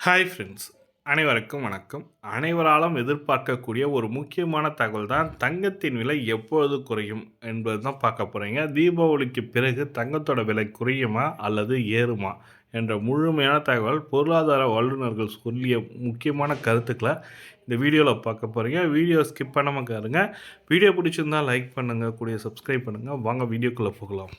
Hi friends, அனைவருக்கும் வணக்கம். அனைவராலும் எதிர்பார்க்கக்கூடிய ஒரு முக்கியமான தகவல் தான் தங்கத்தின் விலை எப்பொழுது குறையும் என்பது தான் பார்க்க போகிறீங்க. தீபாவளிக்கு பிறகு தங்கத்தோட விலை குறையுமா அல்லது ஏறுமா என்ற முழுமையான தகவல் பொருளாதார வல்லுநர்கள் சொல்லிய முக்கியமான கருத்துக்களை இந்த வீடியோவில் பார்க்க போகிறீங்க. வீடியோ ஸ்கிப் பண்ணாமல் பாருங்க. வீடியோ பிடிச்சிருந்தால் லைக் பண்ணுங்கள், கூடிய சப்ஸ்கிரைப் பண்ணுங்கள். வாங்க வீடியோக்குள்ளே போகலாம்.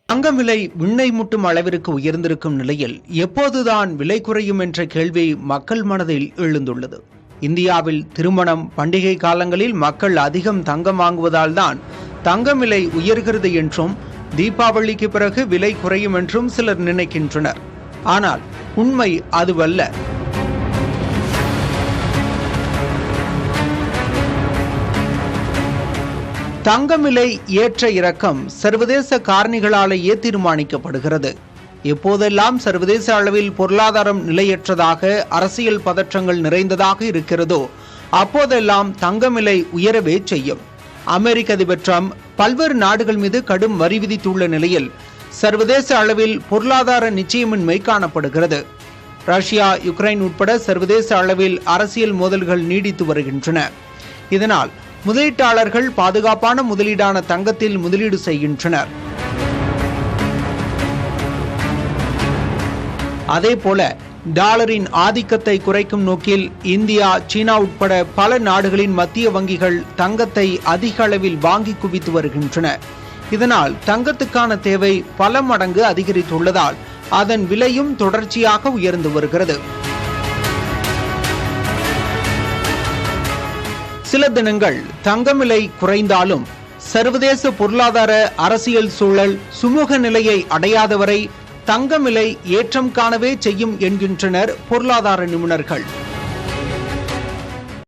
தங்கம் விலை விண்ணை முட்டும் அளவிற்கு உயர்ந்திருக்கும் நிலையில் எப்போதுதான் விலை குறையும் என்ற கேள்வி மக்கள் மனதில் எழுந்துள்ளது. இந்தியாவில் திருமணம், பண்டிகை காலங்களில் மக்கள் அதிகம் தங்கம் வாங்குவதால் தான் தங்கம் விலை உயர்கிறது என்றும், தீபாவளிக்கு பிறகு விலை குறையும் என்றும் சிலர் நினைக்கின்றனர். ஆனால் உண்மை அதுவல்ல. தங்கம் விலை ஏற்ற இறக்கம் சர்வதேச காரணிகளாலேயே தீர்மானிக்கப்படுகிறது. எப்போதெல்லாம் சர்வதேச அளவில் பொருளாதாரம் நிலையற்றதாக, அரசியல் பதற்றங்கள் நிறைந்ததாக இருக்கிறதோ அப்போதெல்லாம் தங்கம் விலை உயரவே செய்யும். அமெரிக்க அதிபர் டிரம்ப் பல்வேறு நாடுகள் மீது கடும் வரி விதித்துள்ள நிலையில் சர்வதேச அளவில் பொருளாதார நிச்சயமின்மை காணப்படுகிறது. ரஷ்யா, யுக்ரைன் உட்பட சர்வதேச அளவில் அரசியல் மோதல்கள் நீடித்து வருகின்றன. இதனால் முதலீட்டாளர்கள் பாதுகாப்பான முதலீடான தங்கத்தில் முதலீடு செய்கின்றனர். அதேபோல டாலரின் ஆதிக்கத்தை குறைக்கும் நோக்கில் இந்தியா, சீனா உட்பட பல நாடுகளின் மத்திய வங்கிகள் தங்கத்தை அதிக அளவில் வாங்கி குவித்து வருகின்றன. இதனால் தங்கத்துக்கான தேவை பல மடங்கு அதிகரித்துள்ளதால் அதன் விலையும் தொடர்ச்சியாக உயர்ந்து வருகிறது. சில தினங்கள் தங்கம் விலை குறைந்தாலும் சர்வதேச பொருளாதார அரசியல் சூழல் சுமூக நிலையை அடையாதவரை தங்கம் விலை ஏற்றம் காணவே செய்யும் என்கின்றனர் பொருளாதார நிபுணர்கள்.